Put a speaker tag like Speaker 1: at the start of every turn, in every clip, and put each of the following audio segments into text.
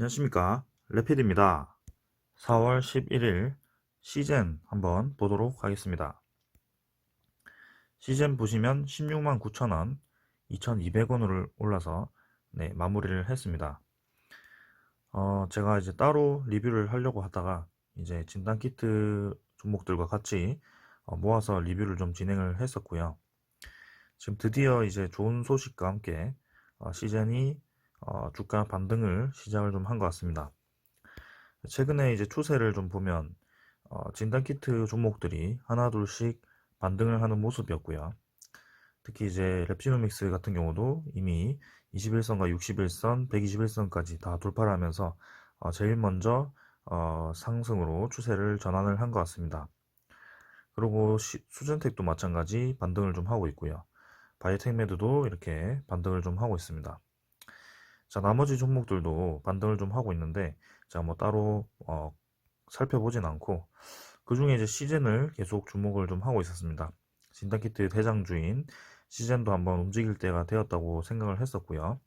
Speaker 1: 안녕하십니까, 레피드입니다. 4월 11일 시젠 한번 보도록 하겠습니다. 시젠 보시면 16만 9천원, 2,200원으로 올라서 마무리를 했습니다. 제가 이제 따로 리뷰를 하려고 하다가 이제 진단키트 종목들과 같이 모아서 리뷰를 좀 진행을 했었고요. 지금 드디어 이제 좋은 소식과 함께 시젠이 주가 반등을 시작을 좀 한 것 같습니다. 최근에 이제 추세를 좀 보면 진단키트 종목들이 하나둘씩 반등을 하는 모습이었고요. 특히 이제 랩시노믹스 같은 경우도 이미 21선과 61선, 121선까지 다 돌파를 하면서 제일 먼저 상승으로 추세를 전환을 한 것 같습니다. 그리고 수젠텍도 마찬가지 반등을 좀 하고 있고요. 바이오텍메드도 이렇게 반등을 좀 하고 있습니다. 자, 나머지 종목들도 반등을 좀 하고 있는데, 제가 뭐 따로 살펴보진 않고, 그 중에 이제 시젠을 계속 주목을 좀 하고 있었습니다. 진단키트 대장주인 시젠도 한번 움직일 때가 되었다고 생각을 했었고요.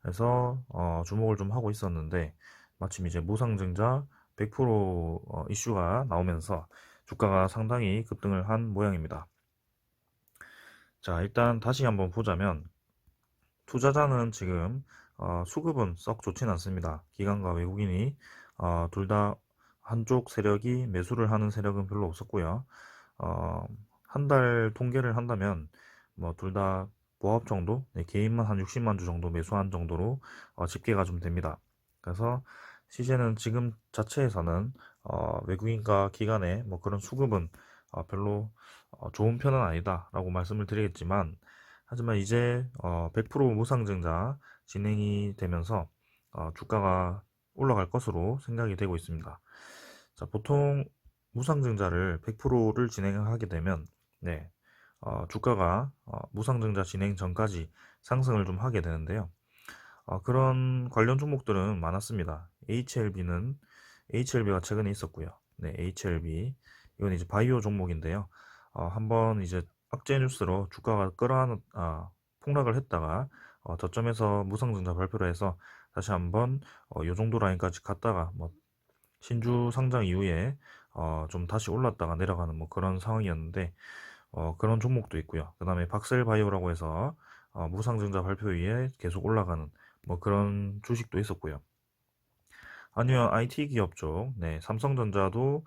Speaker 1: 그래서 주목을 좀 하고 있었는데, 마침 이제 무상증자 100% 이슈가 나오면서 주가가 상당히 급등을 한 모양입니다. 자, 일단 다시 한번 보자면, 투자자는 지금 수급은 썩 좋진 않습니다. 기관과 외국인이 둘 다 한쪽 세력이 매수를 하는 세력은 별로 없었고요. 한 달 통계를 한다면 뭐 둘 다 보합 정도, 개인만 한 60만 주 정도 매수한 정도로 집계가 좀 됩니다. 그래서 시세는 지금 자체에서는 외국인과 기관의 뭐 그런 수급은 별로 좋은 편은 아니다라고 말씀을 드리겠지만, 하지만 이제 100% 무상증자 진행이 되면서 주가가 올라갈 것으로 생각이 되고 있습니다. 자, 보통 무상증자를 100%를 진행하게 되면 주가가 무상증자 진행 전까지 상승을 좀 하게 되는데요. 그런 관련 종목들은 많았습니다. HLB가 최근에 있었고요. 네, HLB 이건 이제 바이오 종목인데요. 한번 이제 악재 뉴스로 주가가 폭락을 했다가 저점에서 무상증자 발표를 해서 다시 한번 요 정도 라인까지 갔다가 뭐 신주 상장 이후에 좀 다시 올랐다가 내려가는 뭐 그런 상황이었는데, 그런 종목도 있고요. 그 다음에 박셀바이오라고 해서 무상증자 발표 이후에 계속 올라가는 뭐 그런 주식도 있었고요. 아니면 IT 기업 쪽, 삼성전자도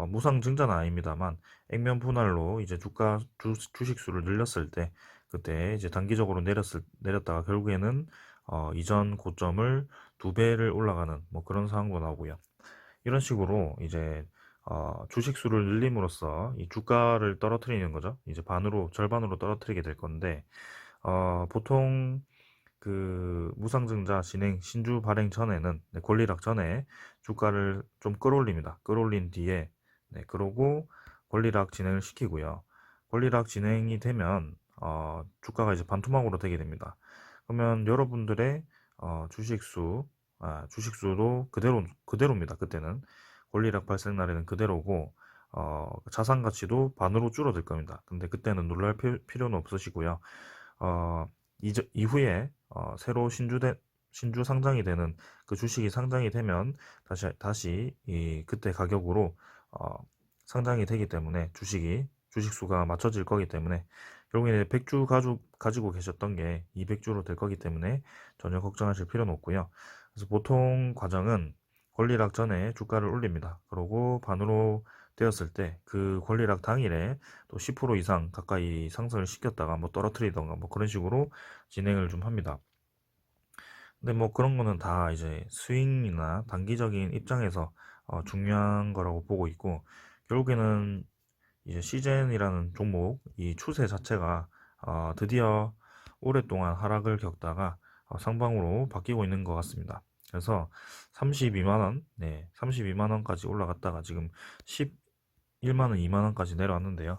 Speaker 1: 무상증자는 아닙니다만 액면 분할로 이제 주식 수를 늘렸을 때, 그때 이제 단기적으로 내렸다가 결국에는 이전 고점을 2배를 올라가는 뭐 그런 상황도 나오고요. 이런 식으로 이제 주식 수를 늘림으로써 이 주가를 떨어뜨리는 거죠. 이제 절반으로 떨어뜨리게 될 건데, 보통 그 무상증자 진행 신주 발행 전에는 권리락 전에 주가를 좀 끌어올립니다. 끌어올린 뒤에 그러고 권리락 진행을 시키고요. 권리락 진행이 되면 주가가 이제 반토막으로 되게 됩니다. 그러면 여러분들의 주식수도 그대로입니다. 그때는 권리락 발생 날에는 그대로고 자산 가치도 반으로 줄어들 겁니다. 근데 그때는 놀랄 필요는 없으시고요. 어, 이후에 새로 신주 상장이 되는 그 주식이 상장이 되면 다시 그때 가격으로 상장이 되기 때문에 주식수가 맞춰질 거기 때문에 결국에 100주 가지고 계셨던 게 200주로 될 거기 때문에 전혀 걱정하실 필요는 없고요. 그래서 보통 과정은 권리락 전에 주가를 올립니다. 그러고 반으로 되었을 때 그 권리락 당일에 또 10% 이상 가까이 상승을 시켰다가 뭐 떨어뜨리던가 뭐 그런 식으로 진행을 좀 합니다. 근데 뭐 그런 거는 다 이제 스윙이나 단기적인 입장에서 중요한 거라고 보고 있고, 결국에는 이제 시젠이라는 종목 이 추세 자체가 드디어 오랫동안 하락을 겪다가 상방으로 바뀌고 있는 것 같습니다. 그래서 32만 원, 32만 원까지 올라갔다가 지금 11만 원, 2만 원까지 내려왔는데요.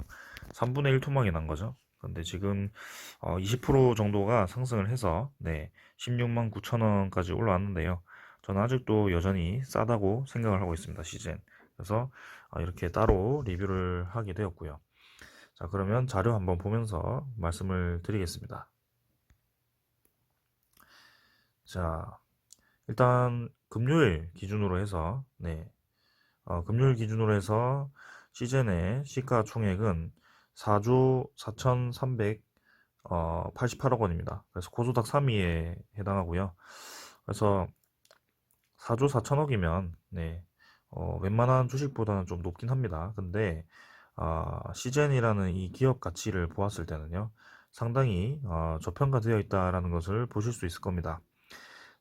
Speaker 1: 3분의 1 토막이 난 거죠. 근데 지금 20% 정도가 상승을 해서 16만 9천 원까지 올라왔는데요. 저는 아직도 여전히 싸다고 생각을 하고 있습니다. 시즌. 그래서 이렇게 따로 리뷰를 하게 되었고요. 자, 그러면 자료 한번 보면서 말씀을 드리겠습니다. 자, 일단 금요일 기준으로 해서, 금요일 기준으로 해서 시젠의 시가총액은 4조 4,388억 원입니다. 그래서 고소득 3위에 해당하고요. 그래서 4조 4천억이면, 웬만한 주식보다는 좀 높긴 합니다. 근데, 시젠이라는 이 기업 가치를 보았을 때는요, 상당히 저평가되어 있다라는 것을 보실 수 있을 겁니다.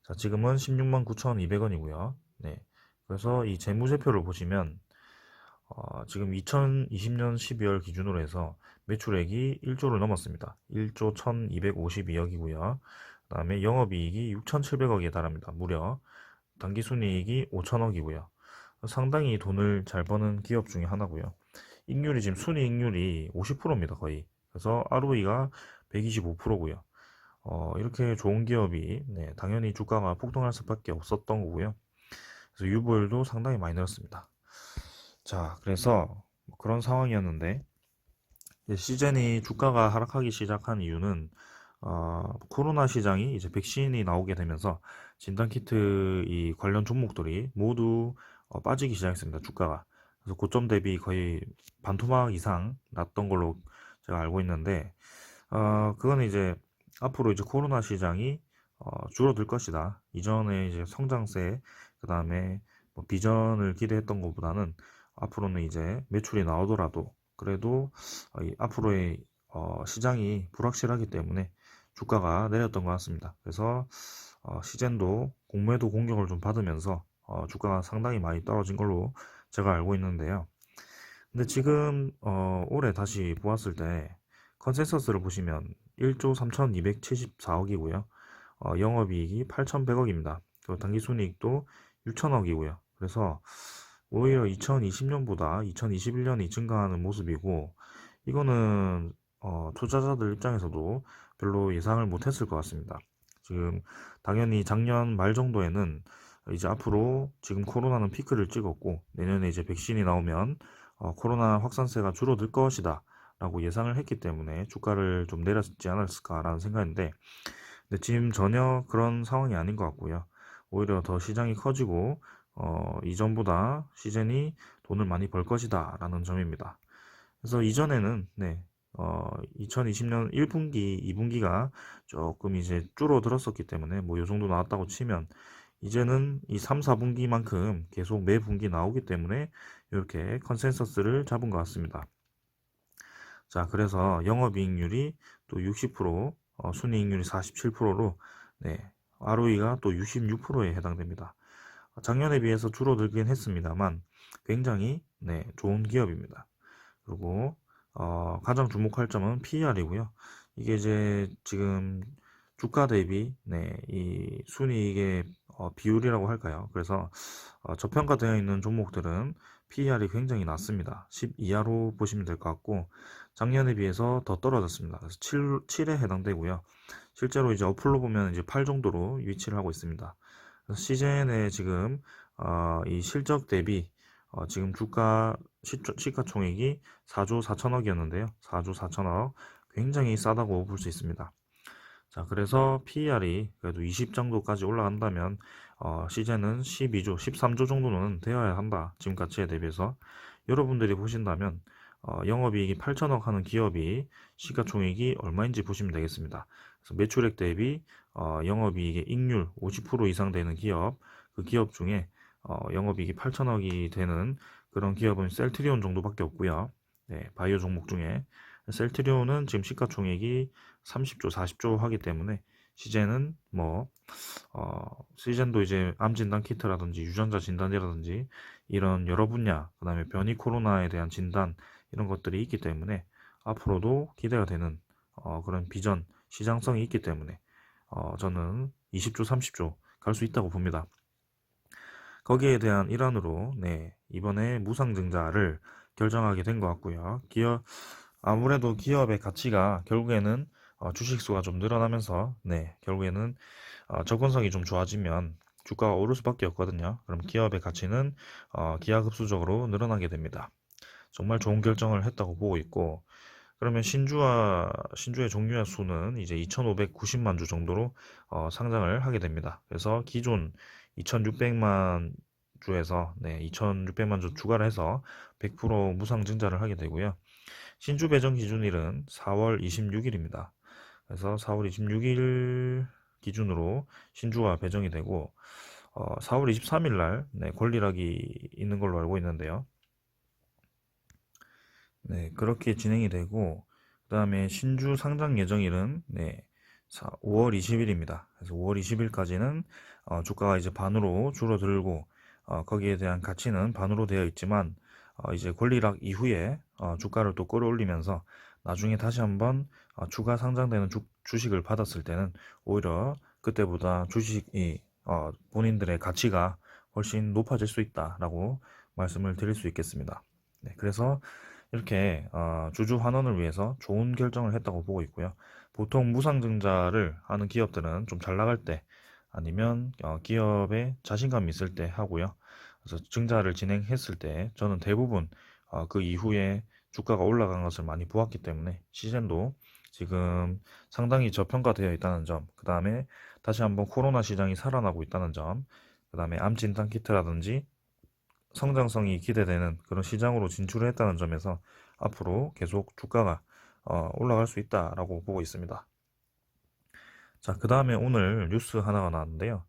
Speaker 1: 자, 지금은 16만 9,200원이고요. 네. 그래서 이 재무제표를 보시면, 지금 2020년 12월 기준으로 해서 매출액이 1조를 넘었습니다. 1조 1,252억이고요. 그 다음에 영업이익이 6,700억에 달합니다. 무려 당기순이익이 5천억이고요. 상당히 돈을 잘 버는 기업 중에 하나고요. 익률이 지금 순이익률이 50%입니다. 거의. 그래서 ROE가 125%고요. 이렇게 좋은 기업이 당연히 주가가 폭등할 수밖에 없었던 거고요. 그래서 유보율도 상당히 많이 늘었습니다. 자, 그래서 그런 상황이었는데 시즌이 주가가 하락하기 시작한 이유는 코로나 시장이 이제 백신이 나오게 되면서 진단키트 이 관련 종목들이 모두 빠지기 시작했습니다. 주가가. 그래서 고점 대비 거의 반토막 이상 났던 걸로 제가 알고 있는데, 그거는 이제 앞으로 이제 코로나 시장이 줄어들 것이다. 이전에 이제 성장세, 그 다음에 뭐 비전을 기대했던 것보다는 앞으로는 이제 매출이 나오더라도 그래도 이 앞으로의 시장이 불확실하기 때문에 주가가 내렸던 것 같습니다. 그래서 시젠도 공매도 공격을 좀 받으면서 주가가 상당히 많이 떨어진 걸로 제가 알고 있는데요. 근데 지금 올해 다시 보았을 때 컨센서스를 보시면 1조 3,274억이고요. 영업이익이 8,100억입니다. 그리고 당기순이익도 6천억이고요. 그래서 오히려 2020년보다 2021년이 증가하는 모습이고, 이거는 투자자들 입장에서도 별로 예상을 못했을 것 같습니다. 지금 당연히 작년 말 정도에는 이제 앞으로 지금 코로나는 피크를 찍었고 내년에 이제 백신이 나오면 코로나 확산세가 줄어들 것이다 라고 예상을 했기 때문에 주가를 좀 내렸지 않았을까라는 생각인데, 근데 지금 전혀 그런 상황이 아닌 것 같고요. 오히려 더 시장이 커지고 이전보다 시즌이 돈을 많이 벌 것이다 라는 점입니다. 그래서 이전에는 2020년 1분기, 2분기가 조금 이제 줄어들었었기 때문에 뭐 요 정도 나왔다고 치면 이제는 이 3, 4분기만큼 계속 매 분기 나오기 때문에 이렇게 컨센서스를 잡은 것 같습니다. 자, 그래서 영업이익률이 또 60%, 순이익률이 47%로 ROE가 또 66%에 해당됩니다. 작년에 비해서 줄어들긴 했습니다만 굉장히 좋은 기업입니다. 그리고 가장 주목할 점은 PER이고요. 이게 이제 지금 주가 대비 이 순이익의 비율이라고 할까요? 그래서 저평가되어 있는 종목들은 PER이 굉장히 낮습니다. 10 이하로 보시면 될 것 같고 작년에 비해서 더 떨어졌습니다. 그래서 7에 해당되고요. 실제로 이제 어플로 보면 이제 8 정도로 위치를 하고 있습니다. 그래서 시즌에 지금 이 실적 대비 지금 주가 시가총액이 4조 4천억이었는데요. 4조 4천억 굉장히 싸다고 볼 수 있습니다. 자, 그래서 PER이 그래도 20 정도까지 올라간다면 시즌은 12조, 13조 정도는 되어야 한다. 지금 가치에 대비해서 여러분들이 보신다면 영업이익이 8천억 하는 기업이 시가총액이 얼마인지 보시면 되겠습니다. 그래서 매출액 대비 영업이익의 익률 50% 이상 되는 기업, 그 기업 중에 영업이익이 8천억이 되는 그런 기업은 셀트리온 정도밖에 없고요. 바이오 종목 중에 셀트리온은 지금 시가총액이 30조, 40조 하기 때문에 시젠은 시젠도 이제 암 진단 키트라든지 유전자 진단이라든지 이런 여러 분야, 그 다음에 변이 코로나에 대한 진단 이런 것들이 있기 때문에 앞으로도 기대가 되는 그런 비전, 시장성이 있기 때문에 저는 20조, 30조 갈 수 있다고 봅니다. 거기에 대한 일환으로 이번에 무상증자를 결정하게 된 것 같고요. 아무래도 기업의 가치가 결국에는 주식수가 좀 늘어나면서 결국에는 접근성이 좀 좋아지면 주가가 오를 수밖에 없거든요. 그럼 기업의 가치는 기하급수적으로 늘어나게 됩니다. 정말 좋은 결정을 했다고 보고 있고, 그러면 신주의 종류의 수는 이제 2,590만 주 정도로 상장을 하게 됩니다. 그래서 기존 2600만 주에서 2600만 주 추가를 해서 100% 무상 증자를 하게 되고요. 신주 배정 기준일은 4월 26일입니다. 그래서 4월 26일 기준으로 신주가 배정이 되고 4월 23일 날 권리락이 있는 걸로 알고 있는데요. 그렇게 진행이 되고 그 다음에 신주 상장 예정일은 5월 20일입니다. 그래서 5월 20일까지는 주가가 이제 반으로 줄어들고 거기에 대한 가치는 반으로 되어 있지만 이제 권리락 이후에 주가를 또 끌어올리면서 나중에 다시 한번 추가 상장되는 주식을 받았을 때는 오히려 그때보다 주식이 본인들의 가치가 훨씬 높아질 수 있다라고 말씀을 드릴 수 있겠습니다. 그래서 이렇게 주주 환원을 위해서 좋은 결정을 했다고 보고 있고요. 보통 무상증자를 하는 기업들은 좀 잘 나갈 때 아니면 기업에 자신감이 있을 때 하고요. 그래서 증자를 진행했을 때 저는 대부분 그 이후에 주가가 올라간 것을 많이 보았기 때문에 시젠도 지금 상당히 저평가되어 있다는 점, 그 다음에 다시 한번 코로나 시장이 살아나고 있다는 점, 그 다음에 암 진단 키트라든지 성장성이 기대되는 그런 시장으로 진출을 했다는 점에서 앞으로 계속 주가가 올라갈 수 있다라고 보고 있습니다. 자, 그 다음에 오늘 뉴스 하나가 나왔는데요.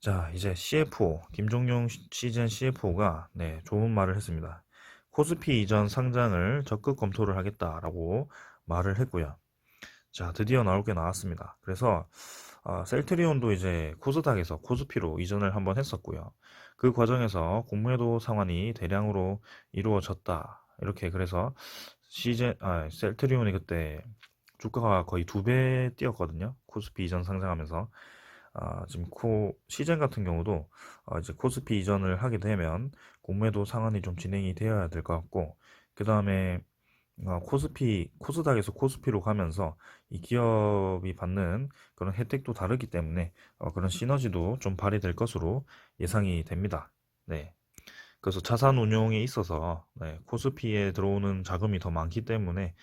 Speaker 1: 자, 이제 CFO, 김종용 시즌 CFO가 좋은 말을 했습니다. 코스피 이전 상장을 적극 검토를 하겠다라고 말을 했고요. 자, 드디어 나올 게 나왔습니다. 그래서 셀트리온도 이제 코스닥에서 코스피로 이전을 한번 했었고요. 그 과정에서 공매도 상환이 대량으로 이루어졌다. 이렇게 그래서 셀트리온이 그때 주가가 거의 2배 뛰었거든요. 코스피 이전 상장하면서. 지금 시젠 같은 경우도 이제 코스피 이전을 하게 되면 공매도 상환이 좀 진행이 되어야 될 것 같고, 그 다음에 코스닥에서 코스피로 가면서 이 기업이 받는 그런 혜택도 다르기 때문에 그런 시너지도 좀 발휘될 것으로 예상이 됩니다. 네. 그래서 자산 운용에 있어서 코스피에 들어오는 자금이 더 많기 때문에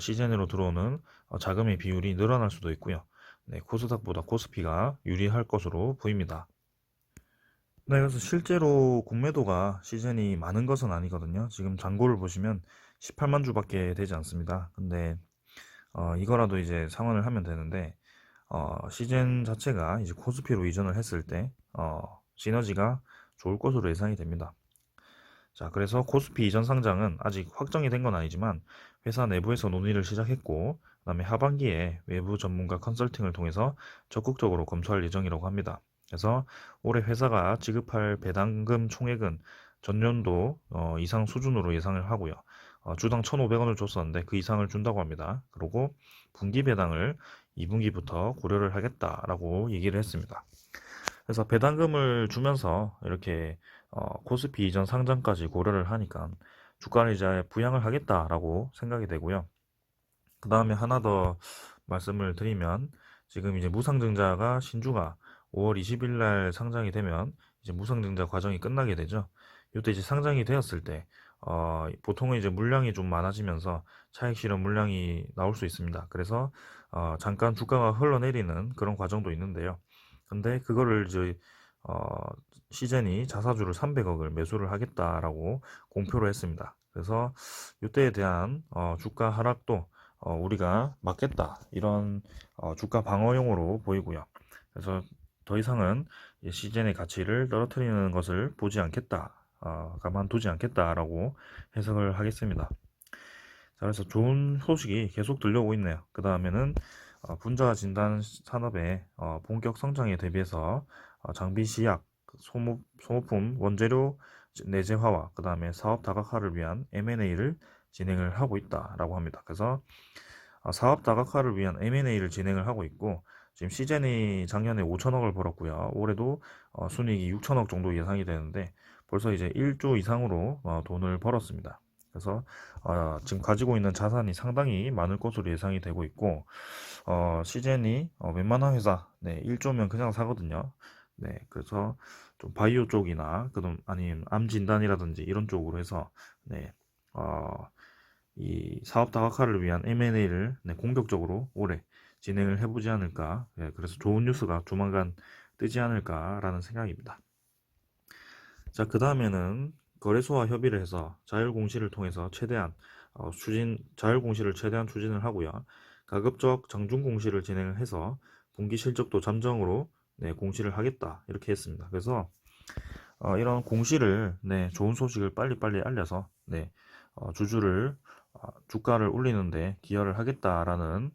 Speaker 1: 시즌으로 들어오는 자금의 비율이 늘어날 수도 있고요. 코스닥보다 코스피가 유리할 것으로 보입니다. 네, 그래서 실제로 공매도가 시즌이 많은 것은 아니거든요. 지금 잔고를 보시면 18만 주밖에 되지 않습니다. 근데 이거라도 이제 상환을 하면 되는데 시즌 자체가 이제 코스피로 이전을 했을 때 시너지가 좋을 것으로 예상이 됩니다. 자, 그래서 코스피 이전 상장은 아직 확정이 된 건 아니지만 회사 내부에서 논의를 시작했고, 그다음에 하반기에 외부 전문가 컨설팅을 통해서 적극적으로 검토할 예정이라고 합니다. 그래서 올해 회사가 지급할 배당금 총액은 전년도 이상 수준으로 예상을 하고요. 주당 1,500원을 줬었는데 그 이상을 준다고 합니다. 그리고 분기 배당을 2분기부터 고려를 하겠다라고 얘기를 했습니다. 그래서 배당금을 주면서 이렇게 코스피 이전 상장까지 고려를 하니까 주가를 이제 부양을 하겠다라고 생각이 되고요. 그 다음에 하나 더 말씀을 드리면 지금 이제 무상증자가 신주가 5월 20일 날 상장이 되면 이제 무상증자 과정이 끝나게 되죠. 이때 이제 상장이 되었을 때 보통은 이제 물량이 좀 많아지면서 차익 실현 물량이 나올 수 있습니다. 그래서 잠깐 주가가 흘러내리는 그런 과정도 있는데요. 근데 그거를 이제 어, 시젠이 자사주를 300억을 매수를 하겠다라고 공표를 했습니다. 그래서 이때에 대한 주가 하락도 우리가 막겠다 이런 주가 방어용으로 보이고요. 그래서 더 이상은 시젠의 가치를 떨어뜨리는 것을 보지 않겠다, 가만두지 않겠다라고 해석을 하겠습니다. 자, 그래서 좋은 소식이 계속 들려오고 있네요. 그 다음에는 분자 진단 산업의 본격 성장에 대비해서 장비 시약, 소모품, 원재료 내재화와 그 다음에 사업 다각화를 위한 M&A를 진행을 하고 있다라고 합니다. 그래서 사업 다각화를 위한 M&A를 진행을 하고 있고 지금 시젠이 작년에 5천억을 벌었고요. 올해도 순이익이 6천억 정도 예상이 되는데 벌써 이제 1조 이상으로 돈을 벌었습니다. 그래서 지금 가지고 있는 자산이 상당히 많을 것으로 예상이 되고 있고 시젠이 웬만한 회사 1조면 그냥 사거든요. 그래서 좀 바이오 쪽이나 그다음 아니면 암 진단이라든지 이런 쪽으로 해서 이 사업 다각화를 위한 M&A를 공격적으로 올해 진행을 해보지 않을까. 그래서 좋은 뉴스가 조만간 뜨지 않을까라는 생각입니다. 자, 그 다음에는 거래소와 협의를 해서 자율 공시를 통해서 최대한 자율 공시를 최대한 추진을 하고요. 가급적 장중 공시를 진행을 해서 분기 실적도 잠정으로 네, 공시를 하겠다 이렇게 했습니다. 그래서 이런 공시를 네, 좋은 소식을 빨리빨리 알려서 네, 주주를 주가를 올리는데 기여를 하겠다라는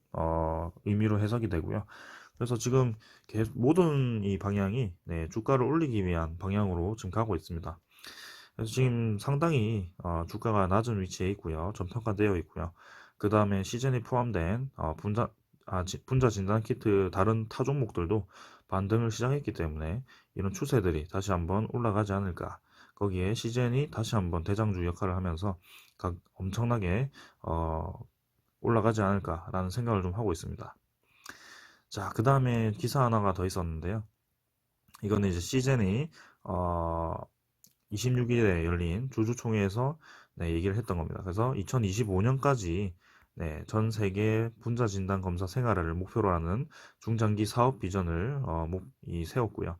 Speaker 1: 의미로 해석이 되고요. 그래서 지금 모든 이 방향이 네, 주가를 올리기 위한 방향으로 지금 가고 있습니다. 그래서 지금 상당히 주가가 낮은 위치에 있고요. 저평가되어 있고요. 그 다음에 시즌이 포함된 분자 진단 키트 다른 타 종목들도 반등을 시작했기 때문에 이런 추세들이 다시 한번 올라가지 않을까. 거기에 시즌이 다시 한번 대장주 역할을 하면서 엄청나게 올라가지 않을까라는 생각을 좀 하고 있습니다. 자, 그 다음에 기사 하나가 더 있었는데요. 이거는 이제 시즌이 26일에 열린 주주총회에서 네, 얘기를 했던 겁니다. 그래서 2025년까지 네, 전 세계 분자 진단 검사 생활을 목표로 하는 중장기 사업 비전을 세웠고요.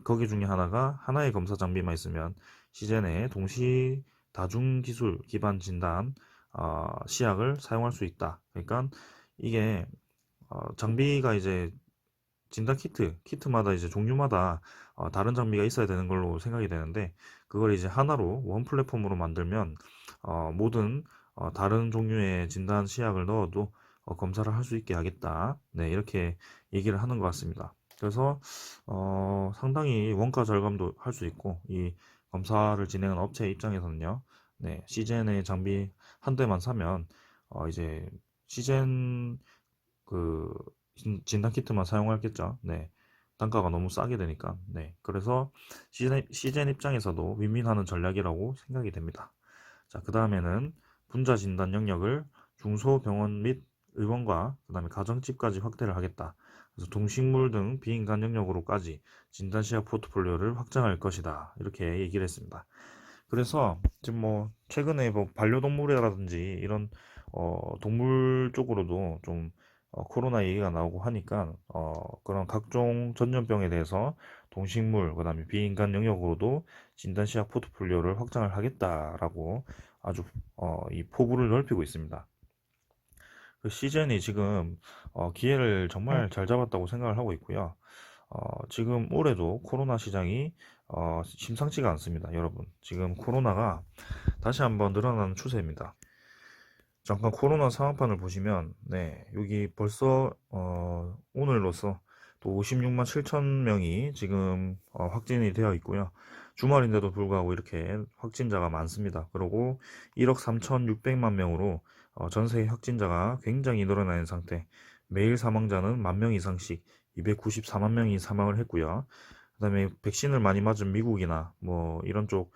Speaker 1: 거기 중에 하나가 하나의 검사 장비만 있으면 시젠의 동시 다중 기술 기반 진단 시약을 사용할 수 있다. 그러니까 이게 장비가 이제 진단 키트마다 이제 종류마다 다른 장비가 있어야 되는 걸로 생각이 되는데 그걸 이제 하나로 원 플랫폼으로 만들면 모든 다른 종류의 진단 시약을 넣어도 검사를 할 수 있게 하겠다. 네, 이렇게 얘기를 하는 것 같습니다. 그래서 상당히 원가 절감도 할 수 있고 이 검사를 진행하는 업체 입장에서는요. 네, 시젠의 장비 한 대만 사면 이제 시젠 그 진단 키트만 사용하겠죠. 네. 단가가 너무 싸게 되니까. 네. 그래서 시젠 입장에서도 윈윈하는 전략이라고 생각이 됩니다. 자, 그 다음에는 분자 진단 영역을 중소병원 및 의원과 그 다음에 가정집까지 확대를 하겠다. 그래서 동식물 등 비인간 영역으로까지 진단시약 포트폴리오를 확장할 것이다. 이렇게 얘기를 했습니다. 그래서 지금 뭐 최근에 뭐 반려동물이라든지 이런 동물 쪽으로도 좀 코로나 얘기가 나오고 하니까 그런 각종 전염병에 대해서 동식물 그다음에 비인간 영역으로도 진단시약 포트폴리오를 확장을 하겠다라고 아주 이 포부를 넓히고 있습니다. 그 시즌이 지금 기회를 정말 잘 잡았다고 생각을 하고 있고요. 지금 올해도 코로나 시장이 심상치가 않습니다, 여러분. 지금 코로나가 다시 한번 늘어나는 추세입니다. 잠깐 코로나 상황판을 보시면, 네, 여기 벌써 오늘로써 또 56만 7천 명이 지금 확진이 되어 있고요. 주말인데도 불구하고 이렇게 확진자가 많습니다. 그리고 1억 3,600만 명으로 전 세계 확진자가 굉장히 늘어나는 상태. 매일 사망자는 1만 명 이상씩 294만 명이 사망을 했고요. 그다음에 백신을 많이 맞은 미국이나 뭐 이런 쪽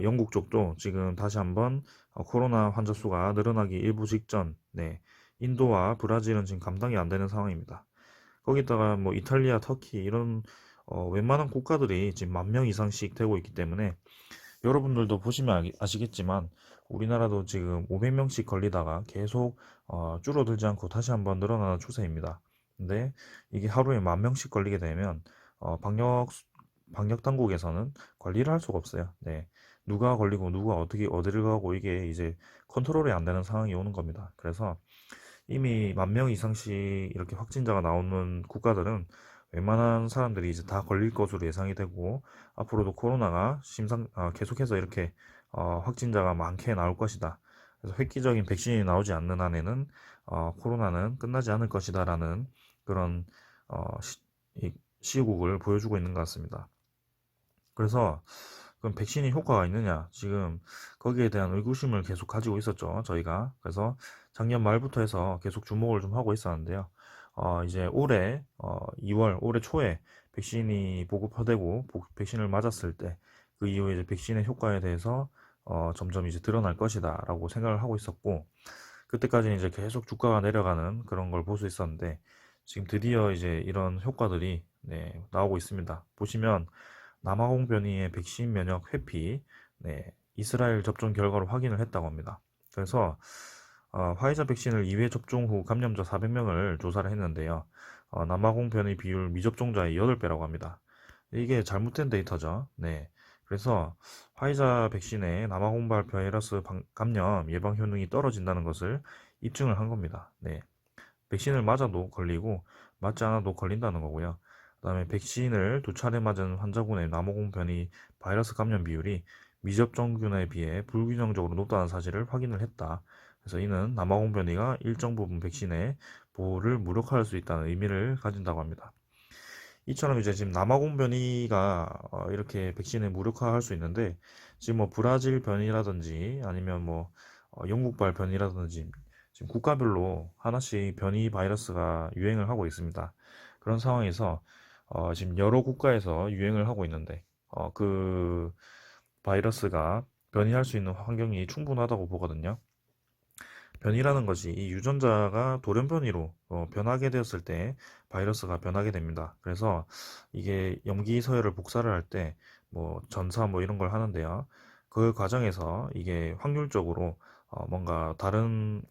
Speaker 1: 영국 쪽도 지금 다시 한번 코로나 환자 수가 늘어나기 일부 직전. 네. 인도와 브라질은 지금 감당이 안 되는 상황입니다. 거기다가 뭐 이탈리아, 터키 이런 웬만한 국가들이 지금 1만 명 이상씩 되고 있기 때문에 여러분들도 보시면 아시겠지만 우리나라도 지금 500명씩 걸리다가 계속 줄어들지 않고 다시 한번 늘어나는 추세입니다. 근데 이게 하루에 1만 명씩 걸리게 되면 방역 당국에서는 관리를 할 수가 없어요. 네. 누가 걸리고 누가 어떻게 어디를 가고 이게 이제 컨트롤이 안 되는 상황이 오는 겁니다. 그래서 이미 1만 명 이상씩 이렇게 확진자가 나오는 국가들은 웬만한 사람들이 이제 다 걸릴 것으로 예상이 되고 앞으로도 코로나가 계속해서 이렇게 확진자가 많게 나올 것이다. 그래서 획기적인 백신이 나오지 않는 한에는 코로나는 끝나지 않을 것이다라는 그런 이 시국을 보여주고 있는 것 같습니다. 그래서 그럼 백신이 효과가 있느냐? 지금 거기에 대한 의구심을 계속 가지고 있었죠, 저희가. 그래서 작년 말부터 해서 계속 주목을 좀 하고 있었는데요. 이제 올해 2월 올해 초에 백신이 보급되고 백신을 맞았을 때 그 이후에 이제 백신의 효과에 대해서 점점 이제 드러날 것이다라고 생각을 하고 있었고 그때까지는 이제 계속 주가가 내려가는 그런 걸 볼 수 있었는데 지금 드디어 이제 이런 효과들이 네, 나오고 있습니다. 보시면 남아공 변이의 백신 면역 회피, 네, 이스라엘 접종 결과로 확인을 했다고 합니다. 그래서 화이자 백신을 2회 접종 후 감염자 400명을 조사를 했는데요. 남아공 변이 비율 미접종자의 8배라고 합니다. 이게 잘못된 데이터죠. 네. 그래서 화이자 백신의 남아공발 바이러스 감염 예방 효능이 떨어진다는 것을 입증을 한 겁니다. 네. 백신을 맞아도 걸리고 맞지 않아도 걸린다는 거고요. 그다음에 백신을 2차례 맞은 환자군의 남아공 변이 바이러스 감염 비율이 미접종균에 비해 불균형적으로 높다는 사실을 확인을 했다. 그래서 이는 남아공 변이가 일정 부분 백신의 보호를 무력화할 수 있다는 의미를 가진다고 합니다. 이처럼 이제 지금 남아공 변이가 이렇게 백신을 무력화할 수 있는데 지금 뭐 브라질 변이라든지 아니면 뭐 영국발 변이라든지 지금 국가별로 하나씩 변이 바이러스가 유행을 하고 있습니다. 그런 상황에서 지금 여러 국가에서 유행을 하고 있는데 그 바이러스가 변이할 수 있는 환경이 충분하다고 보거든요. 변이라는 것이 이 유전자가 돌연변이로 변하게 되었을 때 바이러스가 변하게 됩니다. 그래서 이게 염기 서열을 복사를 할 때 뭐 전사 뭐 이런 걸 하는데요. 그 과정에서 이게 확률적으로 뭔가 다른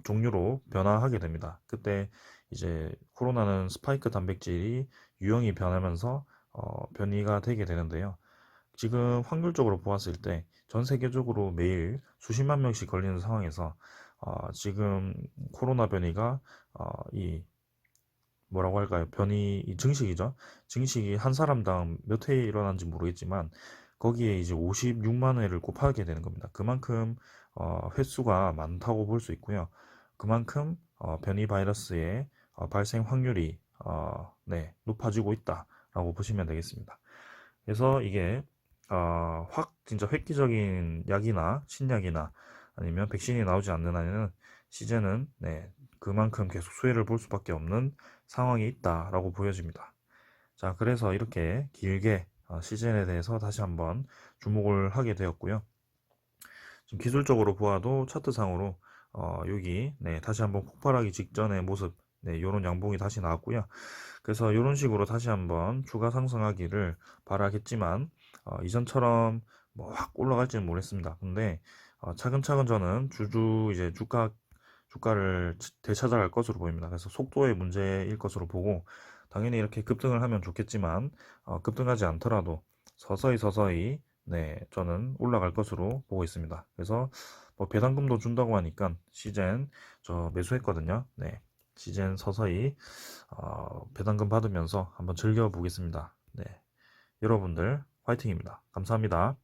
Speaker 1: 종류로 변화하게 됩니다. 그때 이제 코로나는 스파이크 단백질이 유형이 변하면서 변이가 되게 되는데요. 지금 확률적으로 보았을 때 전 세계적으로 매일 수십만 명씩 걸리는 상황에서 지금 코로나 변이가 이 뭐라고 할까요? 변이 이 증식이죠. 증식이 한 사람당 몇 회 일어난지 모르겠지만 거기에 이제 56만 회를 곱하게 되는 겁니다. 그만큼 횟수가 많다고 볼 수 있고요. 그만큼 변이 바이러스의 발생 확률이 네, 높아지고 있다라고 보시면 되겠습니다. 그래서 이게 확 진짜 획기적인 약이나 신약이나 아니면 백신이 나오지 않는 한에는 시제는 네, 그만큼 계속 수혜를 볼 수밖에 없는 상황이 있다라고 보여집니다. 자, 그래서 이렇게 길게 시즌에 대해서 다시 한번 주목을 하게 되었고요. 지금 기술적으로 보아도 차트상으로 여기 네, 다시 한번 폭발하기 직전의 모습, 네, 이런 양봉이 다시 나왔고요. 그래서 이런 식으로 다시 한번 추가 상승하기를 바라겠지만 이전처럼 뭐 확 올라갈지는 모르겠습니다. 근데 차근차근 저는 주주 이제 주가를 되찾아갈 것으로 보입니다. 그래서 속도의 문제일 것으로 보고 당연히 이렇게 급등을 하면 좋겠지만 급등하지 않더라도 서서히 서서히 네, 저는 올라갈 것으로 보고 있습니다. 그래서 뭐 배당금도 준다고 하니까 시젠 저 매수했거든요. 네, 시젠 서서히 배당금 받으면서 한번 즐겨보겠습니다. 네, 여러분들 화이팅입니다. 감사합니다.